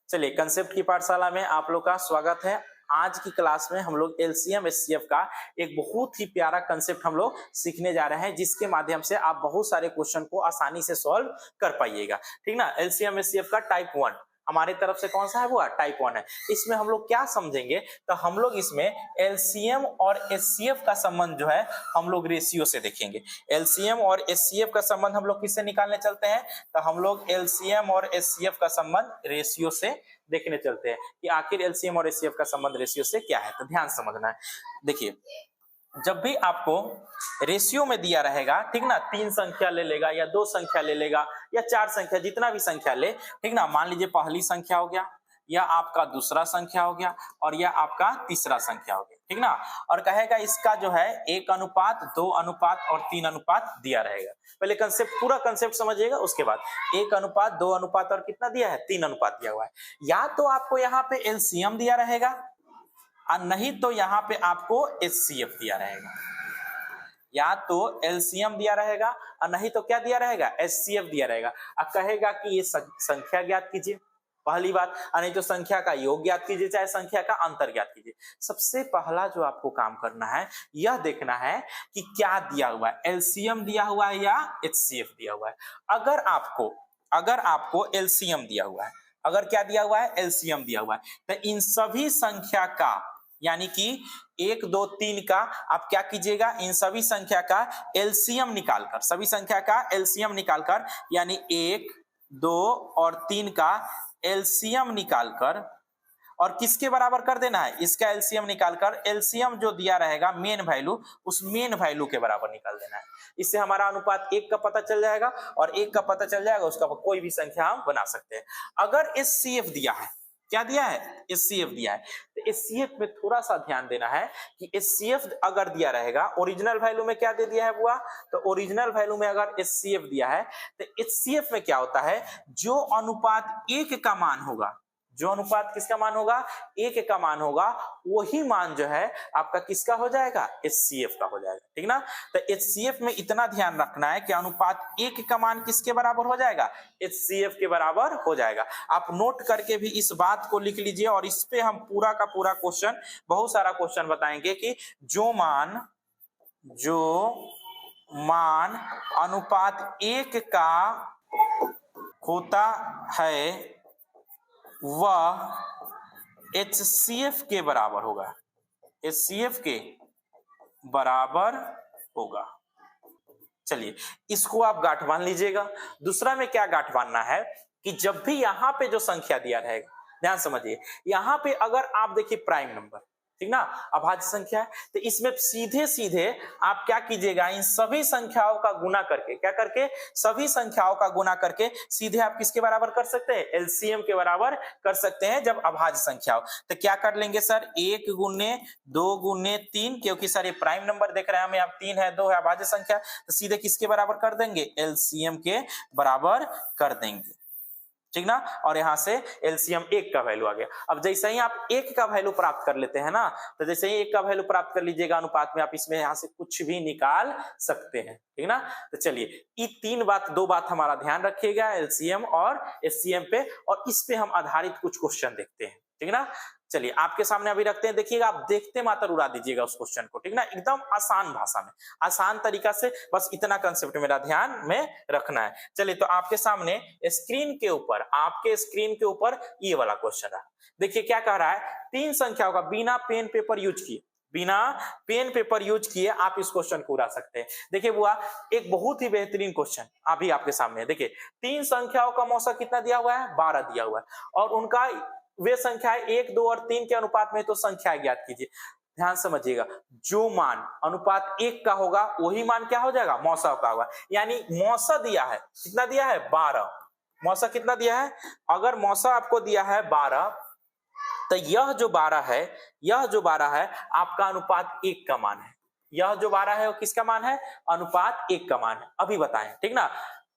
चलिए, कंसेप्ट की पाठशाला में आप लोग का स्वागत है। आज की क्लास में हम लोग एलसीएम एचसीएफ का एक बहुत ही प्यारा कंसेप्ट हम लोग सीखने जा रहे हैं, जिसके माध्यम से आप बहुत सारे क्वेश्चन को आसानी से सॉल्व कर पाइएगा। ठीक ना। एलसीएम एचसीएफ का टाइप 1 हमारे तरफ से कौन सा है, वो टाइप 1 है। इसमें हम लोग क्या समझेंगे, तो हम लोग इसमें एलसीएम और एचसीएफ का संबंध जो है हम लोग रेशियो से देखेंगे। एलसीएम और एचसीएफ का संबंध हम लोग किससे निकालने चलते हैं, तो हम लोग एलसीएम और एचसीएफ का संबंध रेशियो से देखने चलते हैं कि आखिर एलसीएम और एचसीएफ का संबंध रेशियो से क्या है। तो ध्यान समझना है। देखिए, जब भी आपको रेशियो में दिया रहेगा, ठीक ना, 3 संख्या ले लेगा या 2 संख्या ले लेगा या 4 संख्या, जितना भी संख्या ले, ठीक ना। मान लीजिए पहली संख्या हो गया, या आपका दूसरा संख्या हो गया, और या आपका तीसरा संख्या हो गया, ठीक ना। और कहेगा इसका जो है 1 अनुपात 2 अनुपात और 3 अनुपात दिया रहेगा। पहले कंसेप्ट, पूरा कंसेप्ट समझिएगा, उसके बाद 1 अनुपात 2 अनुपात और कितना दिया है, 3 अनुपात दिया हुआ है। या तो आपको यहाँ पे एलसीएम दिया रहेगा और नहीं तो यहाँ पे आपको एचसीएफ दिया रहेगा। या तो एलसीएम दिया रहेगा और नहीं तो क्या दिया रहेगा, एचसीएफ दिया रहेगा। अब कहेगा कि ये संख्या ज्ञात कीजिए, पहली बात, और नहीं तो संख्या का योग ज्ञात कीजिए, चाहे संख्या का अंतर ज्ञात कीजिए। सबसे पहला जो आपको काम करना है, यह देखना है कि क्या दिया हुआ है, एलसीएम दिया हुआ है या एचसीएफ दिया हुआ है। अगर आपको एलसीएम दिया हुआ है, अगर क्या दिया हुआ है, एलसीएम दिया हुआ है, तो इन सभी संख्या का, यानी कि 1 2 3 का आप क्या कीजिएगा, इन सभी संख्या का एलसीएम निकालकर, सभी संख्या का एलसीएम निकालकर, यानी 1 2 और 3 का एलसीएम निकालकर, और किसके बराबर कर देना है, इसका एलसीएम निकालकर, एलसीएम जो दिया रहेगा मेन वैल्यू, उस मेन वैल्यू के बराबर निकाल देना है। इससे हमारा अनुपात 1 का पता चल जाएगा, और 1 का पता चल जाएगा, उसका कोई भी संख्या हम बना सकते हैं। अगर एचसीएफ दिया है, क्या दिया है, एचसीएफ दिया है, तो एचसीएफ में थोड़ा सा ध्यान देना है कि एचसीएफ अगर दिया रहेगा, ओरिजिनल वैल्यू में क्या दे दिया है बुआ, तो ओरिजिनल वैल्यू में अगर एचसीएफ दिया है, तो एचसीएफ में क्या होता है, जो अनुपात 1 का मान होगा, जो अनुपात किसका मान होगा, 1 का मान होगा, वही मान जो है आपका किसका हो जाएगा, एचसीएफ का हो जाएगा। ठीक ना। तो एचसीएफ में इतना ध्यान रखना है कि अनुपात 1 का मान किसके बराबर हो जाएगा, एचसीएफ के बराबर हो जाएगा। आप नोट करके भी इस बात को लिख लीजिए, और इस पे हम पूरा का पूरा क्वेश्चन, बहुत सारा क्वेश्चन बताएंगे कि जो मान अनुपात 1 का होता है वह एचसीएफ के बराबर होगा, एचसीएफ के बराबर होगा। चलिए, इसको आप गांठ बांध लीजिएगा। दूसरा में क्या गांठ बांधना है कि जब भी यहां पे जो संख्या दिया रहेगा, ध्यान समझिए, यहां पे अगर आप देखिए प्राइम नंबर, ठीक ना, अभाज्य संख्या है, तो इसमें सीधे सीधे आप क्या कीजिएगा, इन सभी संख्याओं का गुना करके, क्या करके, सभी संख्याओं का गुना करके सीधे आप किसके बराबर कर सकते हैं, एलसीएम के बराबर कर सकते हैं जब अभाज्य संख्या हो। तो क्या कर लेंगे सर, 1 गुने 2 गुने 3, क्योंकि सर ये प्राइम नंबर देख रहे हैं हमें, अब 3 है 2 है अभाज्य संख्या, तो सीधे किसके बराबर कर देंगे, एलसीएम के बराबर कर देंगे। ठीक ना। और यहां से एलसीएम 1 का वैल्यू आ गया। अब जैसे ही आप 1 का वैल्यू प्राप्त कर लेते हैं ना, तो जैसे ही 1 का वैल्यू प्राप्त कर लीजिएगा अनुपात में, आप इसमें यहां से कुछ भी निकाल सकते हैं। ठीक ना। तो चलिए, ये 2 बात हमारा ध्यान रखिएगा, एलसीएम और एचसीएम पे, और इस पे हम आधारित कुछ क्वेश्चन देखते हैं। ठीक ना। चलिए, आपके सामने अभी रखते हैं, देखिएगा, आप देखते मात्र उड़ा दीजिएगा उस क्वेश्चन को। ठीक ना, एकदम आसान भाषा में, आसान तरीका से, बस इतना कंसेप्ट मेरा ध्यान में रखना है। चलिए, तो आपके सामने स्क्रीन के ऊपर, आपके स्क्रीन के ऊपर ये वाला क्वेश्चन है। देखिए क्या कह रहा है, 3 संख्याओं का बिना पेन पेपर यूज किए, बिना पेन पेपर यूज किए आप इस क्वेश्चन को उड़ा सकते हैं। देखिए बुआ, एक बहुत ही बेहतरीन क्वेश्चन अभी आपके सामने है। देखिए, 3 संख्याओं का मौसा कितना दिया हुआ है, 12 दिया हुआ है, और उनका वे संख्याएं 1 2 और 3 के अनुपात में, तो संख्या ज्ञात कीजिए। ध्यान समझिएगा, जो मान अनुपात 1 का होगा वही मान क्या हो जाएगा, मौसा का होगा। यानी मौसा दिया है, कितना दिया है, 12, मौसा कितना दिया है, अगर मौसा आपको दिया है 12, तो यह जो 12 है आपका अनुपात 1 का मान है। यह जो 12 है वो किसका मान है, अनुपात 1 का मान है। अभी बताएं, ठीक ना,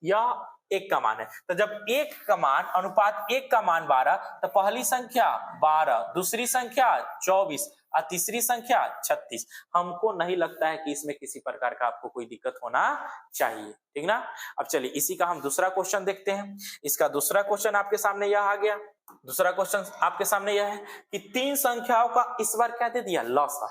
यह 1 का मान है। तो जब 1 का मान, अनुपात 1 का मान 12, तो पहली संख्या 12, दूसरी संख्या 24 और तीसरी संख्या 36। हमको नहीं लगता है कि इसमें किसी प्रकार का आपको कोई दिक्कत होना चाहिए। ठीक ना। अब चलिए, इसी का हम दूसरा क्वेश्चन देखते हैं। इसका दूसरा क्वेश्चन आपके सामने यह आ गया। दूसरा क्वेश्चन आपके सामने यह है कि तीन संख्याओं का इस बार क्या दे दिया, लौसा।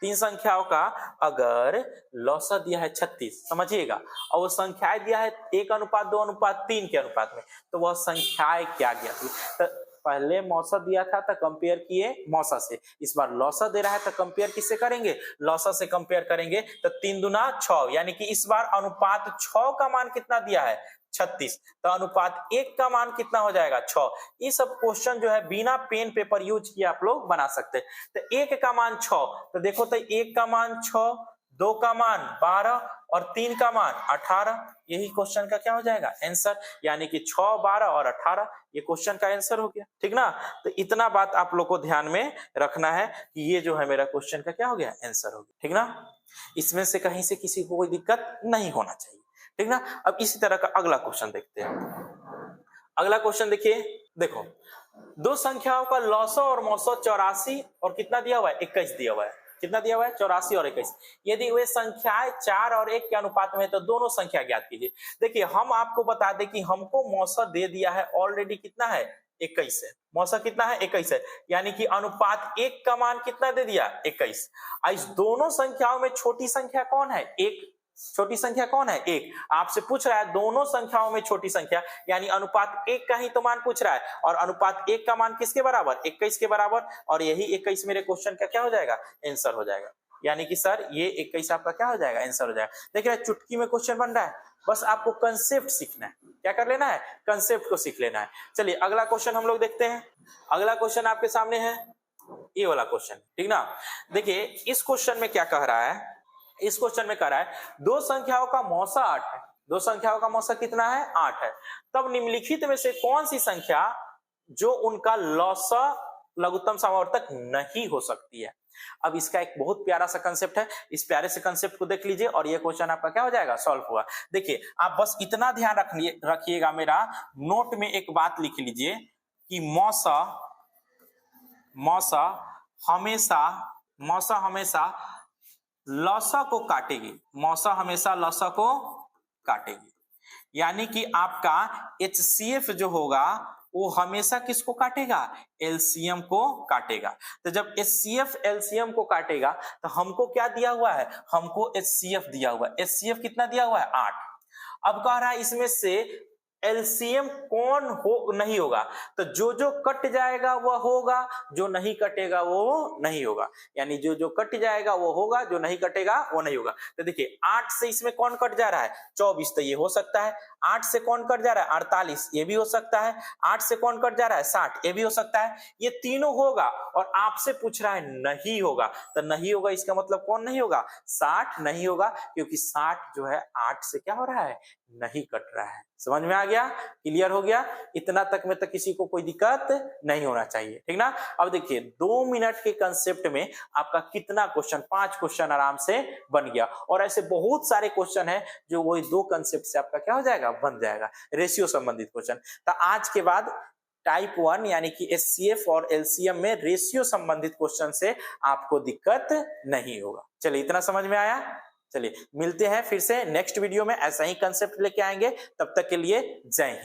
तीन संख्याओं का अगर लौसा दिया है 36, समझिएगा, और वो संख्याएं दिया है 1:2:3 के अनुपात में, तो वह संख्याएं क्या ज्ञात हुई। तो पहले मौसा दिया था तो कंपेयर किए मौसा से, इस बार लौसा दे रहा है तो कंपेयर किससे करेंगे, लौसा से कंपेयर करेंगे। तो 3 दूना 6, यानी कि इस बार अनुपात 6 का मान कितना दिया है, 36, तो अनुपात 1 का मान कितना हो जाएगा, 6। ये सब क्वेश्चन जो है बिना पेन पेपर यूज किए आप लोग बना सकते हैं। तो 1 का मान 6, तो देखो तो 1 का मान 6, 2 का मान 12 और 3 का मान 18, यही क्वेश्चन का क्या हो जाएगा, आंसर। यानी कि 6, 12 और 18 ये क्वेश्चन का आंसर हो गया, ठीक ना। तो इतना बात आप लोग को ध्यान में रखना है कि ये जो है मेरा क्वेश्चन का क्या हो गया, आंसर हो गया, ठीक ना। इसमें से कहीं से किसी को कोई दिक्कत नहीं होना चाहिए, ठीक ना। अब इसी तरह का अगला क्वेश्चन देखते हैं। अगला क्वेश्चन देखिए, देखो दो संख्याओं का लौसा और मौसा 84 और कितना दिया हुआ है, 21 दिया हुआ है। कितना दिया हुआ है, 84 और 21। यदि वे संख्याएं 4 और 1 के अनुपात में है तो दोनों संख्या ज्ञात कीजिए। देखिए हम आपको बता दें कि हमको मौसा दे दिया है ऑलरेडी, कितना है, 21 है। मौसा कितना है, 21 है, यानी कि अनुपात 1 का मान कितना दे दिया, 21। इस दोनों संख्याओं में छोटी संख्या कौन है, 1। छोटी संख्या कौन है, 1। आपसे पूछ रहा है दोनों संख्याओं में छोटी संख्या, यानी अनुपात 1 का ही तो मान पूछ रहा है, और अनुपात 1 का मान किसके बराबर, 21 के बराबर, और यही 21 मेरे क्वेश्चन का क्या हो जाएगा, आंसर हो जाएगा। यानी कि सर ये 21 आपका क्या हो जाएगा, आंसर हो जाएगा। देखिए चुटकी में क्वेश्चन बन रहा है, बस आपको कंसेप्ट सीखना है। क्या कर लेना है, कंसेप्ट को सीख लेना है। चलिए अगला क्वेश्चन हम लोग देखते हैं। अगला क्वेश्चन आपके सामने है ये वाला क्वेश्चन, ठीक ना। देखिए इस क्वेश्चन में क्या कह रहा है, इस क्वेश्चन में कह रहा है दो संख्याओं का मौसा 8 है। दो संख्याओं का मौसा कितना है, 8 है। तब निम्नलिखित में से कौन सी संख्या जो उनका लौसा लघुत्तम समावर्तक नहीं हो सकती है। अब इसका एक बहुत प्यारा सा कंसेप्ट है, इस प्यारे से कंसेप्ट को देख लीजिए और ये क्वेश्चन आपका क्या हो जाएगा, सॉल्व हुआ। देखिए आप बस इतना ध्यान रखिएगा, मेरा नोट में एक बात लिख लीजिए कि मौसा हमेशा लौसा को काटेगी। मौसा हमेशा लौसा को काटेगी, यानी कि आपका HCF जो होगा वो हमेशा किसको काटेगा, एलसीएम को काटेगा। तो जब HCF एलसीएम को काटेगा तो हमको क्या दिया हुआ है, हमको HCF दिया हुआ है। HCF कितना दिया हुआ है, 8। अब कह रहा है इसमें से एलसीएम कौन हो नहीं होगा, तो जो जो कट जाएगा वह होगा, जो नहीं कटेगा वो नहीं होगा। यानी जो जो कट जाएगा वो होगा, जो नहीं कटेगा वो नहीं होगा। तो देखिए 8 से इसमें कौन कट जा रहा है, 24, तो ये हो सकता है। 8 से कौन कट जा रहा है, 48, ये भी हो सकता है। 8 से कौन कट जा रहा है, 60, ये भी हो सकता है। ये तीनों होगा और आपसे पूछ रहा है नहीं होगा, तो नहीं होगा इसका मतलब कौन नहीं होगा, 60 नहीं होगा, क्योंकि 60 जो है 8 से क्या हो रहा है, नहीं कट रहा है। समझ में आ गया, क्लियर हो गया। इतना तक में तो किसी को कोई दिक्कत नहीं होना चाहिए, ठीक ना। अब देखिए 2 मिनट के कंसेप्ट में आपका कितना क्वेश्चन, 5 क्वेश्चन आराम से बन गया। और ऐसे बहुत सारे क्वेश्चन है जो वही 2 कंसेप्ट से आपका क्या हो जाएगा, बन जाएगा, रेशियो संबंधित क्वेश्चन। तो आज के बाद टाइप 1 यानी कि HCF और LCM में रेशियो संबंधित क्वेश्चन से आपको दिक्कत नहीं होगा। चलिए इतना समझ में आया। चलिए मिलते हैं फिर से नेक्स्ट वीडियो में, ऐसा ही कंसेप्ट लेके आएंगे। तब तक के लिए जय हिंद।